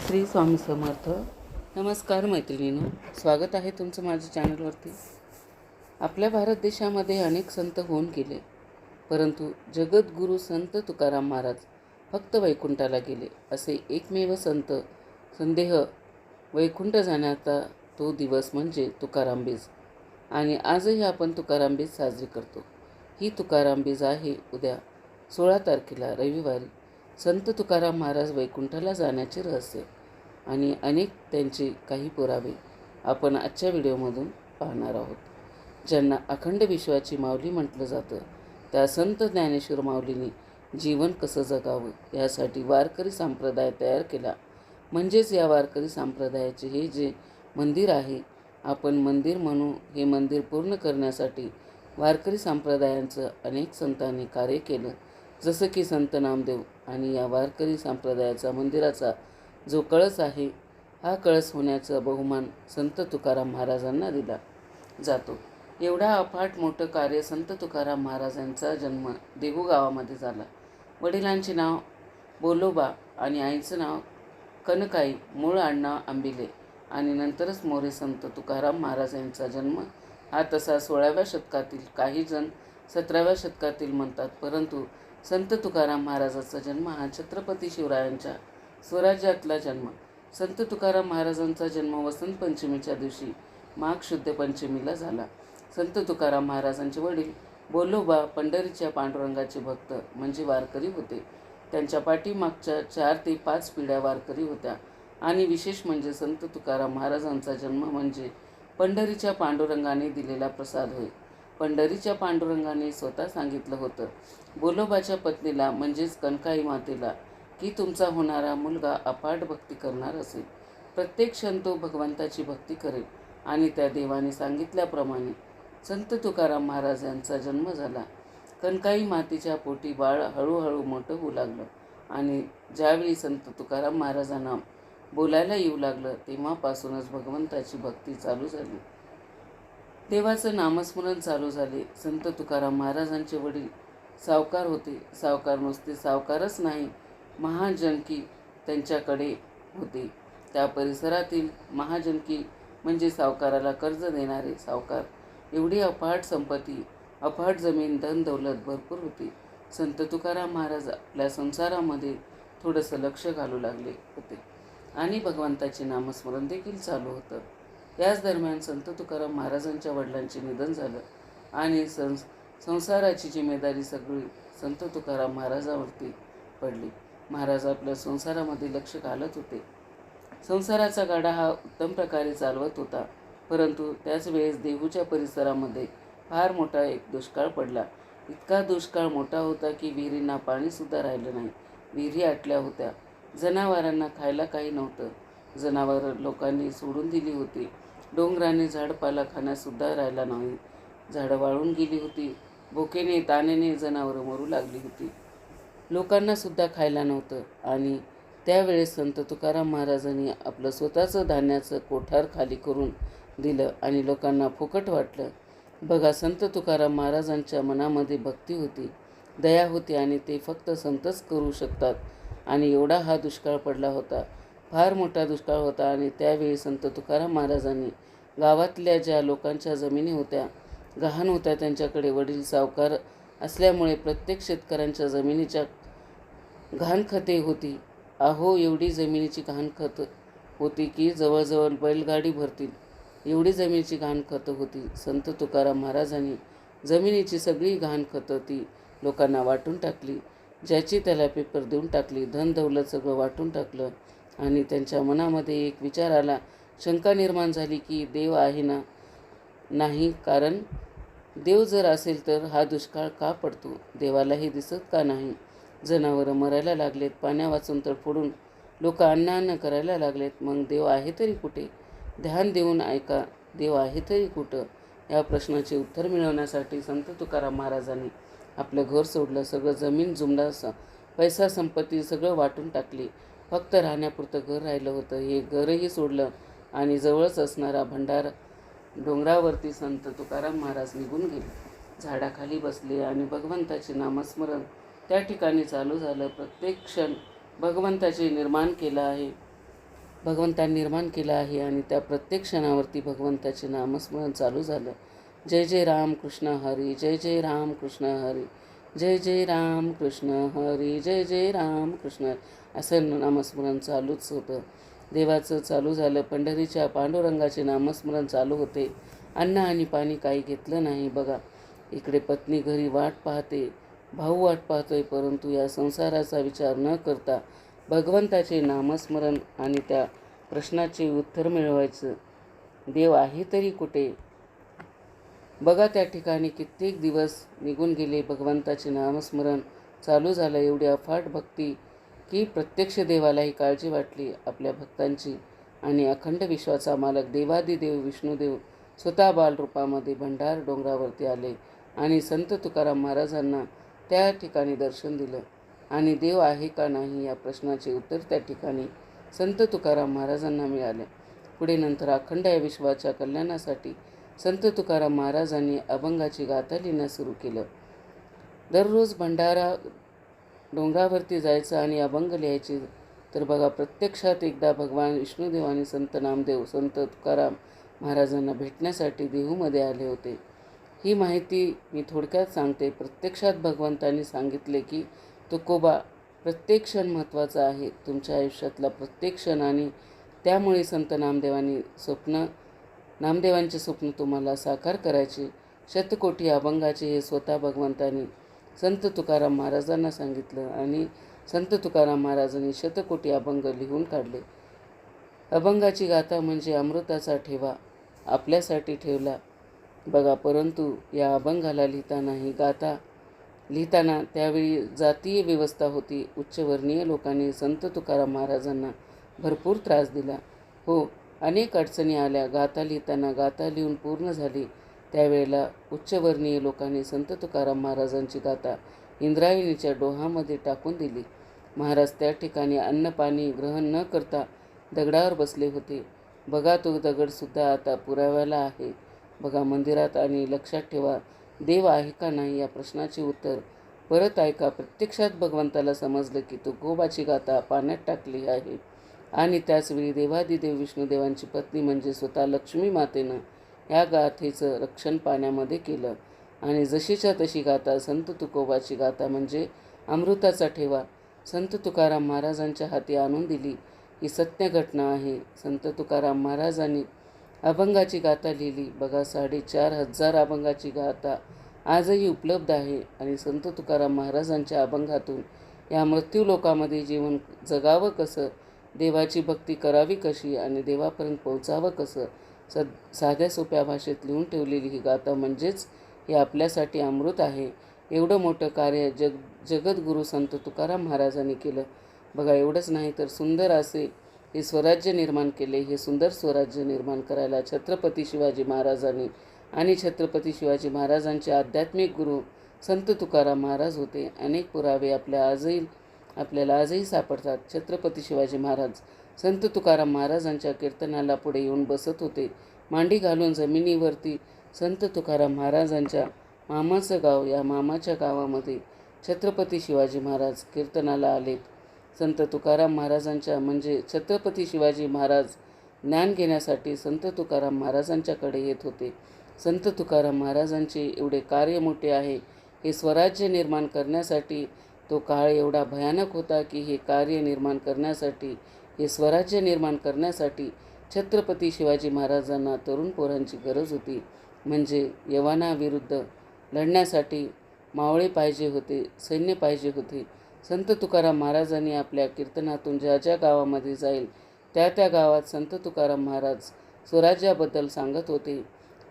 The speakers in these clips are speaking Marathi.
श्री स्वामी समर्थ. नमस्कार मैत्रिणींनो, स्वागत आहे तुमचं माझ्या चॅनलवरती. आपल्या भारत देशामध्ये अनेक संत होऊन गेले, परंतु जगद्गुरू संत तुकाराम महाराज फक्त वैकुंठाला गेले. असे एकमेव संत संदेह वैकुंठ जाण्याचा तो दिवस म्हणजे तुकाराम बीज. आणि आजही आपण तुकाराम बीज साजरी करतो. ही तुकाराम बीज आहे उद्या 16 तारखेला रविवारी. संत तुकाराम महाराज वैकुंठाला जाण्याचे रहस्य आणि अनेक त्यांचे काही पुरावे आपण आजच्या व्हिडिओमधून पाहणार आहोत. ज्यांना अखंड विश्वाची माऊली म्हटलं जातं, त्या संत ज्ञानेश्वर माऊलींनी जीवन कसं जगावं यासाठी वारकरी संप्रदाय तयार केला. म्हणजेच या वारकरी संप्रदायाचे हे जे मंदिर आहे, आपण मंदिर म्हणू. हे मंदिर पूर्ण करण्यासाठी वारकरी संप्रदायांचं अनेक संतांनी कार्य केलं, जसं की संत नामदेव. आणि या वारकरी संप्रदायाचा मंदिराचा जो कळस आहे, हा कळस होण्याचा बहुमान संत तुकाराम महाराजांना दिला जातो. एवढा अफाट मोठं कार्य संत तुकाराम महाराजांचा जन्म देहू गावामध्ये झाला. वडिलांचे नाव बोलोबा आणि आईचं नाव कनकाई, मूळ आडनाव आंबिले. आणि नंतरच मोरे संत तुकाराम महाराज यांचा जन्म हा तसा 16व्या शतकातील, काही जण 17व्या शतकातील म्हणतात, परंतु संत तुकाराम महाराजांचा जन्म हा छत्रपती शिवरायांच्या स्वराज्यातला जन्म. संत तुकाराम महाराजांचा जन्म वसंत पंचमीच्या दिवशी माघ शुद्ध पंचमीला झाला. संत तुकाराम महाराजांचे वडील बोलोबा पंढरीच्या पांडुरंगाचे भक्त म्हणजे वारकरी होते. त्यांच्या पाठीमागच्या 4 ते 5 पिढ्या वारकरी होत्या. आणि विशेष म्हणजे संत तुकाराम महाराजांचा जन्म म्हणजे पंढरीच्या पांडुरंगाने दिलेला प्रसाद होय. पंढरीच्या पांडुरंगाने स्वतः सांगितलं होतं बोलोबाच्या पत्नीला म्हणजेच कनकाई मातेला की तुमचा होणारा मुलगा अफाट भक्ती करणार असेल. प्रत्येक क्षण तो भगवंताची भक्ती करेल. आणि त्या देवाने सांगितल्याप्रमाणे संत तुकाराम महाराज यांचा जन्म झाला. कनकाई मातेच्या पोटी बाळ हळूहळू मोठं होऊ लागलं. आणि ज्यावेळी संत तुकाराम महाराजांना बोलायला येऊ लागलं, तेव्हापासूनच भगवंताची भक्ती चालू झाली. देवाचं नामस्मरण चालू झाले. संत तुकाराम महाराजांचे वडील सावकार होते. सावकार नुसते सावकारच नाही, महाजनकी त्यांच्याकडे होते. त्या परिसरातील महाजनकी म्हणजे सावकाराला कर्ज देणारे सावकार. एवढी अफाट संपत्ती, अफाट जमीन, धन दौलत भरपूर होती. संत तुकाराम महाराज आपल्या संसारामध्ये थोडंसं लक्ष घालू लागले होते आणि भगवंताचे नामस्मरण देखील चालू होतं. याच दरम्यान संत तुकाराम महाराजांच्या वडिलांचे निधन झालं आणि संसाराची जिम्मेदारी सगळी संत तुकाराम महाराजांवरती पडली. महाराज आपल्या संसारामध्ये लक्ष घालत होते. संसाराचा गाडा हा उत्तम प्रकारे चालवत होता. परंतु त्याच वेळेस देहूच्या परिसरामध्ये फार मोठा एक दुष्काळ पडला. इतका दुष्काळ मोठा होता की विहिरींना पाणीसुद्धा राहिलं नाही. विहिरी आटल्या होत्या. जनावरांना खायला काही नव्हतं. जनावरं लोकांनी सोडून दिली होती. डोंगराने झाडपाला खाण्यासुद्धा राहिला नाही. झाडं वाळून गेली होती. भुकेने तानेने जनावरं मरू लागली होती. लोकांना सुद्धा खायला नव्हतं. आणि त्यावेळेस संत तुकाराम महाराजांनी आपलं स्वतःचं धान्याचं कोठार खाली करून दिलं आणि लोकांना फुकट वाटलं. बघा, संत तुकाराम महाराजांच्या मनामध्ये भक्ती होती, दया होती आणि ते फक्त संतच करू शकतात. आणि एवढा हा दुष्काळ पडला होता, फार मोठा दुष्काळ होता. आणि त्यावेळी संत तुकाराम महाराजांनी गावातल्या ज्या लोकांच्या जमिनी होत्या, गहाण होत्या, त्यांच्याकडे वडील सावकार असल्यामुळे प्रत्येक शेतकऱ्यांच्या जमिनीच्या गहाणखते होती. अहो, एवढी जमिनीची गहाणखत होती की जवळजवळ बैलगाडी भरतील एवढी जमिनीची गहाणखतं होती. संत तुकाराम महाराजांनी जमिनीची सगळी गहाणखतं ती लोकांना वाटून टाकली. ज्याची त्याला पेपर देऊन टाकली. धन दौलत सगळं वाटून टाकलं. आणि त्यांच्या मनामध्ये एक विचार आला, शंका निर्माण झाली की देव आहे ना नाही. कारण देव जर असेल तर हा दुष्काळ का पडतो? देवालाही दिसत का नाही? जनावरं मरायला लागलेत, पाण्यावाचून तडफडून लोक अन्न करायला लागलेत. मग देव आहे तरी कुठे? ध्यान देऊन ऐका, देव आहे तरी कुठं? या प्रश्नाचे उत्तर मिळवण्यासाठी संत तुकाराम महाराजांनी आपलं घर सोडलं. सगळं जमीन जुमडा, पैसा संपत्ती सगळं वाटून टाकली. फक्त राहण्यापुरतं घर राहिलं होतं. हे घरही सोडलं आणि जवळच असणारा भंडार डोंगरावरती संत तुकाराम महाराज निघून गेले. झाडाखाली बसले आणि भगवंताचे नामस्मरण त्या ठिकाणी चालू झालं. प्रत्येक क्षण भगवंताचे निर्माण केलं आहे. भगवंतांनी निर्माण केला आहे आणि त्या प्रत्येक क्षणावरती भगवंताचे नामस्मरण चालू झालं. जय जय राम कृष्ण हरी, जय जय राम कृष्ण हरी, जय जय राम कृष्ण हरी, जय जय राम कृष्ण, असं नामस्मरण चालूच होतं. देवाचं चालू झालं. पंढरीच्या पांडुरंगाचे नामस्मरण चालू होते. अन्न आणि पाणी काही घेतलं नाही. बघा, इकडे पत्नी घरी वाट पाहते, भाऊ वाट पाहतोय, परंतु या संसाराचा विचार न करता भगवंताचे नामस्मरण आणि त्या प्रश्नाचे उत्तर मिळवायचं. देव आहे तरी कुठे? बघा, त्या ठिकाणी कित्येक दिवस निघून गेले. भगवंताचे नामस्मरण चालू झालं. एवढी अफाट भक्ती की प्रत्यक्ष देवालाही काळजी वाटली आपल्या भक्तांची. आणि अखंड विश्वाचा मालक देवादिदेव विष्णुदेव स्वतः बालरूपामध्ये भंडार डोंगरावरती आले आणि संत तुकाराम महाराजांना त्या ठिकाणी दर्शन दिलं. आणि देव आहे का नाही या प्रश्नाचे उत्तर त्या ठिकाणी संत तुकाराम महाराजांना मिळाले. पुढे नंतर अखंड या विश्वाच्या कल्याणासाठी संत तुकाराम महाराजांनी अभंगाची गाथा लिहिण्यास सुरू केलं. दररोज भंडारा डोंगरावरती जायचं आणि अभंग लिहायचे. तर बघा, प्रत्यक्षात एकदा भगवान विष्णुदेव आणि संत नामदेव संत तुकाराम महाराजांना भेटण्यासाठी देहूमध्ये आले होते. ही माहिती मी थोडक्यात सांगते. प्रत्यक्षात भगवंतांनी सांगितले की तुकोबा, प्रत्येक क्षण महत्त्वाचा आहे, तुमच्या आयुष्यातला प्रत्येक क्षण. आणि त्यामुळे संत नामदेवांचे स्वप्न तुम्हाला साकार करायचे. शतकोटी अभंगाचे हे स्वतः भगवंतांनी संत तुकाराम महाराजांना सांगितलं आणि संत तुकाराम महाराजांनी शतकोटी अभंग लिहून काढले. अभंगाची गाथा म्हणजे अमृताचा ठेवा आपल्यासाठी ठेवला. बघा, परंतु या अभंगाला लिहिताना ही गाथा लिहिताना त्यावेळी जातीय व्यवस्था होती. उच्चवर्णीय लोकांनी संत तुकाराम महाराजांना भरपूर त्रास दिला. हो, अनेक अडचणी आल्या. गाथा लिहिताना गाथा लिहून पूर्ण झाली त्यावेळेला उच्चवर्णीय लोकांनी संत तुकाराम महाराजांची गाथा इंद्रायणीच्या डोहामध्ये टाकून दिली. महाराज त्या ठिकाणी अन्न पाणी ग्रहण न करता दगडावर बसले होते. बघा, तो दगडसुद्धा आता पुराव्याला आहे. बघा मंदिरात. आणि लक्षात ठेवा, देव आहे का नाही या प्रश्नाचे उत्तर परत ऐका. प्रत्यक्षात भगवंताला समजलं की तुकोबाची गाथा पाण्यात टाकली आहे. आणि त्याचवेळी देवादिदेव विष्णुदेवांची पत्नी म्हणजे स्वतः लक्ष्मी मातेनं या गाथेचं रक्षण पाण्यामध्ये केलं. आणि जशीच्या तशी गाथा संत तुकोबाची गाथा म्हणजे अमृताचा ठेवा संत तुकाराम महाराजांच्या हाती आणून दिली. ही सत्य घटना आहे. संत तुकाराम महाराजांनी अभंगाची गाथा लिहिली. बघा, 4,500 अभंगाची गाथा आजही उपलब्ध आहे. आणि संत तुकाराम महाराजांच्या अभंगातून या मृत्यू लोकामध्ये जीवन जगावं कसं, देवाची भक्ती करावी कशी आणि देवापर्यंत पोहोचावं कसं, साध्या सोप्या भाषेत लिहून ठेवलेली ही गाथा म्हणजेच हे आपल्यासाठी अमृत आहे. एवढं मोठं कार्य जगद्गुरू संत तुकाराम महाराजांनी केलं. बघा, एवढंच नाही तर सुंदर असे हे स्वराज्य निर्माण केले. हे सुंदर स्वराज्य निर्माण करायला छत्रपती शिवाजी महाराजांनी आणि छत्रपती शिवाजी महाराजांचे आध्यात्मिक गुरु संत तुकाराम महाराज होते. अनेक पुरावे आपल्याला आजही सापडतात. छत्रपती शिवाजी महाराज संत तुकाराम महाराजांच्या कीर्तनाला पुढे येऊन बसत होते. मांडी घालून जमिनीवरती संत तुकाराम महाराजांच्या मामाचं गाव, या मामाच्या गावामध्ये छत्रपती शिवाजी महाराज कीर्तनाला आलेत. संत तुकाराम महाराजांच्या म्हणजे छत्रपती शिवाजी महाराज ज्ञान घेण्यासाठी संत तुकाराम महाराजांच्याकडे येत होते. संत तुकाराम महाराजांचे एवढे कार्य मोठे आहे. हे स्वराज्य निर्माण करण्यासाठी तो काळ एवढा भयानक होता की हे कार्य निर्माण करण्यासाठी, हे स्वराज्य निर्माण करण्यासाठी छत्रपती शिवाजी महाराजांना तरुण पोरांची गरज होती. म्हणजे यवनाविरुद्ध लढण्यासाठी मावळे पाहिजे होते, सैन्य पाहिजे होते. संत तुकाराम महाराजांनी आपल्या कीर्तनातून ज्या ज्या गावामध्ये जाईल त्या त्या गावात संत तुकाराम महाराज स्वराज्याबद्दल सांगत होते.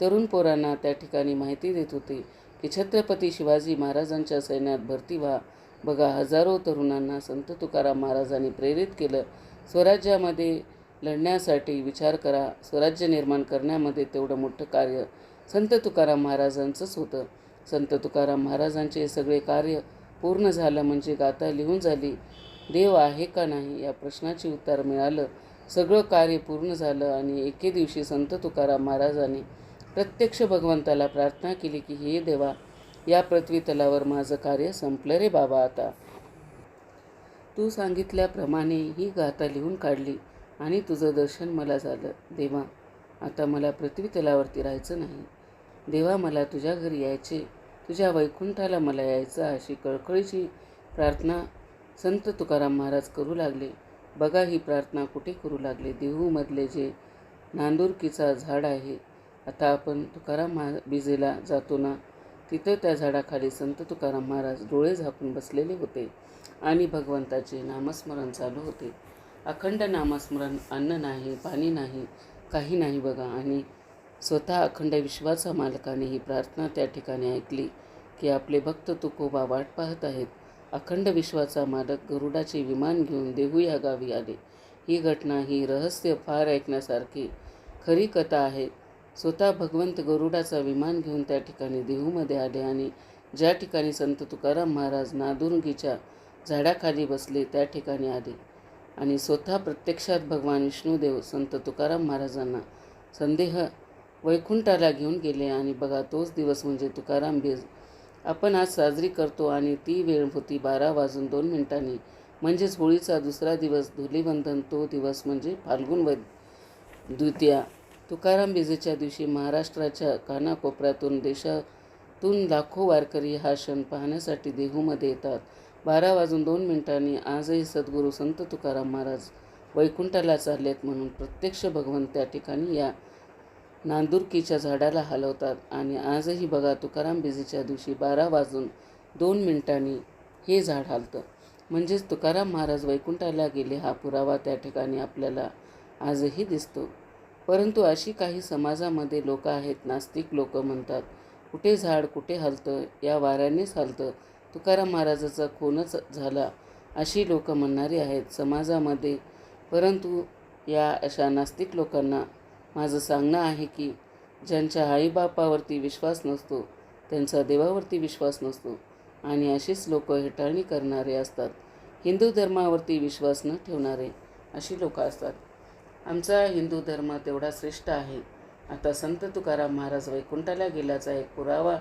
तरुण पोरांना त्या ठिकाणी माहिती देत होते की छत्रपती शिवाजी महाराजांच्या सैन्यात भरती व्हा. बघा, हजारो तरुणांना संत तुकाराम महाराजांनी प्रेरित केलं. स्वराज्यामध्ये लढण्यासाठी विचार करा. स्वराज्य निर्माण करण्यामध्ये तेवढं मोठं कार्य संत तुकाराम महाराजांचंच होतं. संत तुकाराम महाराजांचे हे सगळे कार्य पूर्ण झालं म्हणजे गाथा लिहून झाली. देव आहे का नाही या प्रश्नाचे उत्तर मिळालं. सगळं कार्य पूर्ण झालं आणि एके दिवशी संत तुकाराम महाराजांनी प्रत्यक्ष भगवंताला प्रार्थना केली की हे देवा, या पृथ्वी तलावर माझं कार्य संपलं रे बाबा. आता तू सांगितल्याप्रमाणे ही गाथा लिहून काढली. आणि तुझं दर्शन मला झालं. देवा, आता मला पृथ्वी तलावरती राहायचं नाही. देवा, मला तुझ्या घरी यायचे, तुझ्या वैकुंठाला मला यायचं, अशी कळकळीची प्रार्थना संत तुकाराम महाराज करू लागले. बघा, ही प्रार्थना कुठे करू लागले? देहूमधले जे नांदुरकीचा झाड आहे, आता आपण तुकाराम बिजेला जातो ना, तिथं त्या झाडाखाली संत तुकाराम महाराज डोळे झाकून बसलेले होते आणि भगवंताचे नामस्मरण चालू होते. अखंड नामस्मरण, अन्न नाही, पाणी नाही, काही नाही बघा. आणि स्वतः अखंड विश्वाचा मालकाने ही प्रार्थना त्या ठिकाणी ऐकली की आपले भक्त तुकोबा वाट पाहत आहेत. अखंड विश्वाचा मालक गरुडाचे विमान घेऊन देहू या गावी आले. ही घटना, ही रहस्य फार ऐकण्यासारखी खरी कथा आहे. स्वतः भगवंत गरुडाचा विमान घेऊन त्या ठिकाणी देहूमध्ये आले आणि ज्या ठिकाणी संत तुकाराम महाराज नादुरुंगीच्या झाडाखाली बसले त्या ठिकाणी आले आणि स्वतः प्रत्यक्षात भगवान विष्णुदेव संत तुकाराम महाराजांना संदेह वैकुंठाला घेऊन गेले. आणि बघा, तोच दिवस म्हणजे तुकाराम बीज आपण आज साजरी करतो. आणि ती वेळ होती 12:02 म्हणजेच होळीचा दुसरा दिवस, धुलीवंदन. तो दिवस म्हणजे फाल्गुन द्वितीया. तुकाराम बीजेच्या दिवशी महाराष्ट्राच्या कानाकोपऱ्यातून, देशातून लाखो वारकरी हा क्षण पाहण्यासाठी देहूमध्ये येतात. 12:02 आजही सद्गुरू संत तुकाराम महाराज वैकुंठाला चाललेत म्हणून प्रत्यक्ष भगवंत त्या ठिकाणी या नांदुरकीच्या झाडाला हलवतात. आणि आजही बघा, तुकाराम बीजेच्या दिवशी 12:02 हे झाड हलतं. म्हणजेच तुकाराम महाराज वैकुंठाला गेले हा पुरावा त्या ठिकाणी आपल्याला आजही दिसतो. परंतु अशी काही समाजामध्ये लोक आहेत, नास्तिक लोक म्हणतात, कुठे झाड कुठे हलतं, या वाऱ्यानेच हलतं, तुकाराम महाराजाचा खूनच झाला, अशी लोक म्हणणारी आहेत समाजामध्ये. परंतु या अशा नास्तिक लोकांना माझं सांगणं आहे की ज्यांच्या आईबापावरती विश्वास नसतो, त्यांचा देवावरती विश्वास नसतो आणि अशीच लोक हेटाळणी करणारे असतात. हिंदू धर्मावरती विश्वास न ठेवणारे अशी लोक असतात. आमचा हिंदू धर्म तेवढा श्रेष्ठ आहे. आता संत तुकाराम महाराज वैकुंठाला गेल्याचा एक पुरावा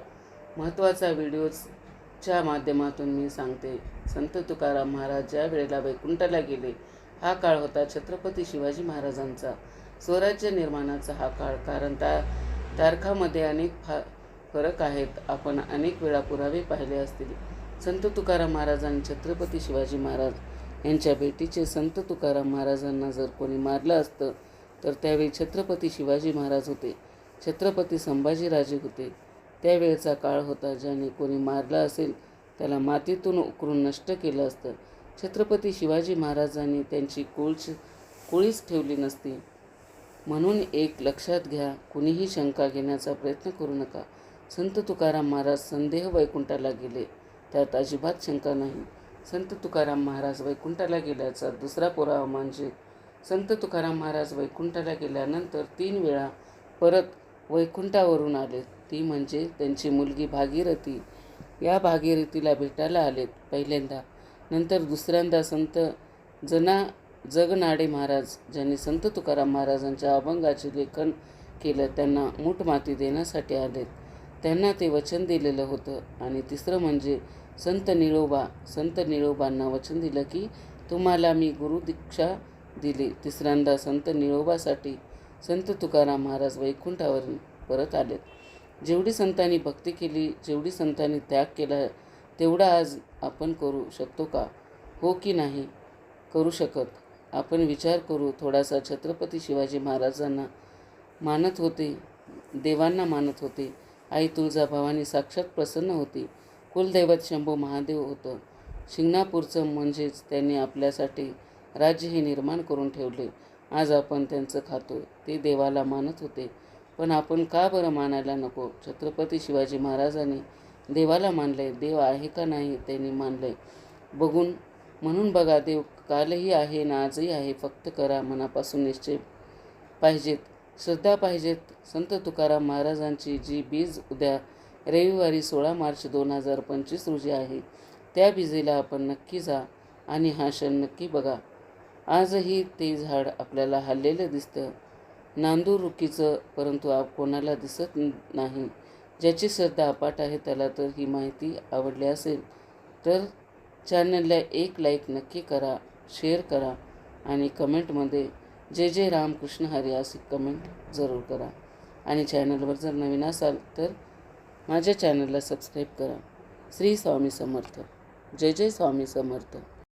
महत्त्वाचा व्हिडिओच्या माध्यमातून मी सांगते. संत तुकाराम महाराज ज्या वेळेला वैकुंठाला गेले, हा काळ होता छत्रपती शिवाजी महाराजांचा स्वराज्य निर्माणाचा हा काळ. कारण तारखामध्ये अनेक फरक आहेत. आपण अनेक वेळा पुरावे पाहिले असतील. संत तुकाराम महाराज आणि छत्रपती शिवाजी महाराज यांच्या भेटीचे संत तुकाराम महाराजांना जर कोणी मारलं असतं तर त्यावेळी छत्रपती शिवाजी महाराज होते, छत्रपती संभाजीराजे होते. त्यावेळेचा काळ होता. ज्याने कोणी मारलं असेल त्याला मातीतून उकरून नष्ट केलं असतं. छत्रपती शिवाजी महाराजांनी त्यांची कुळीच ठेवली नसती. म्हणून एक लक्षात घ्या, कुणीही शंका घेण्याचा प्रयत्न करू नका. संत तुकाराम महाराज संदेह वैकुंठाला गेले, त्यात अजिबात शंका नाही. संत तुकाराम महाराज वैकुंठाला गेल्याचा दुसरा पुरावा म्हणजे संत तुकाराम महाराज वैकुंठाला गेल्यानंतर 3 वेळा परत वैकुंठावरून आलेत. ती म्हणजे त्यांची मुलगी भागीरथी. या भागीरथीला भेटायला आलेत पहिल्यांदा. नंतर दुसऱ्यांदा संत जगनाडे महाराज, ज्यांनी संत तुकाराम महाराजांच्या अभंगाचे लेखन केलं, त्यांना मूठ माती देण्यासाठी आलेत. त्यांना ते वचन दिलेलं होतं. आणि तिसरं म्हणजे संत निळोबांना वचन दिलं की तुम्हाला मी गुरुदीक्षा दिली. तिसऱ्यांदा संत निळोबासाठी संत तुकाराम महाराज वैकुंठावरून परत आलेत. जेवढी संतांनी भक्ती केली, जेवढी संतांनी त्याग केला, तेवढा आज आपण करू शकतो का? हो की नाही करू शकत? आपण विचार करू थोडासा. छत्रपती शिवाजी महाराजांना मानत होते, देवांना मानत होते. आई तुळजाभवानी साक्षात प्रसन्न होती. कुलदैवत शंभू महादेव होतं. शिंगणापूरचं म्हणजेच त्यांनी आपल्यासाठी राज्य हे निर्माण करून ठेवले. आज आपण त्यांचं खातो. ते देवाला मानत होते. पण आपण का बरं मानायला नको? छत्रपती शिवाजी महाराजांनी देवाला मानलंय. देव आहे का नाही त्यांनी मानलंय बघून. म्हणून बघा, देव कालही आहे ना आजही आहे. फक्त करा मनापासून निश्चय पाहिजेत, श्रद्धा पाहिजेत. संत तुकाराम महाराजांची जी बीज उद्या रविवारी 16 मार्च 2025 रोजी आहे, त्या बीजेला आपण नक्की जा आणि हा क्षण नक्की बघा. आजही ते झाड आपल्याला हललेलं दिसतं, नांदुरुकीचं, परंतु कोणाला दिसत नाही. ज्याची श्रद्धा अपाट आहे त्याला तर ही माहिती आवडली असेल तर चॅनलला एक लाईक नक्की करा, शेअर करा आणि कमेंटमध्ये जय जय रामकृष्ण हरी अशी कमेंट जरूर करा. आणि चॅनलवर जर नवीन असाल तर माझ्या चॅनलला सबस्क्राईब करा. श्री स्वामी समर्थ. जय जय स्वामी समर्थ.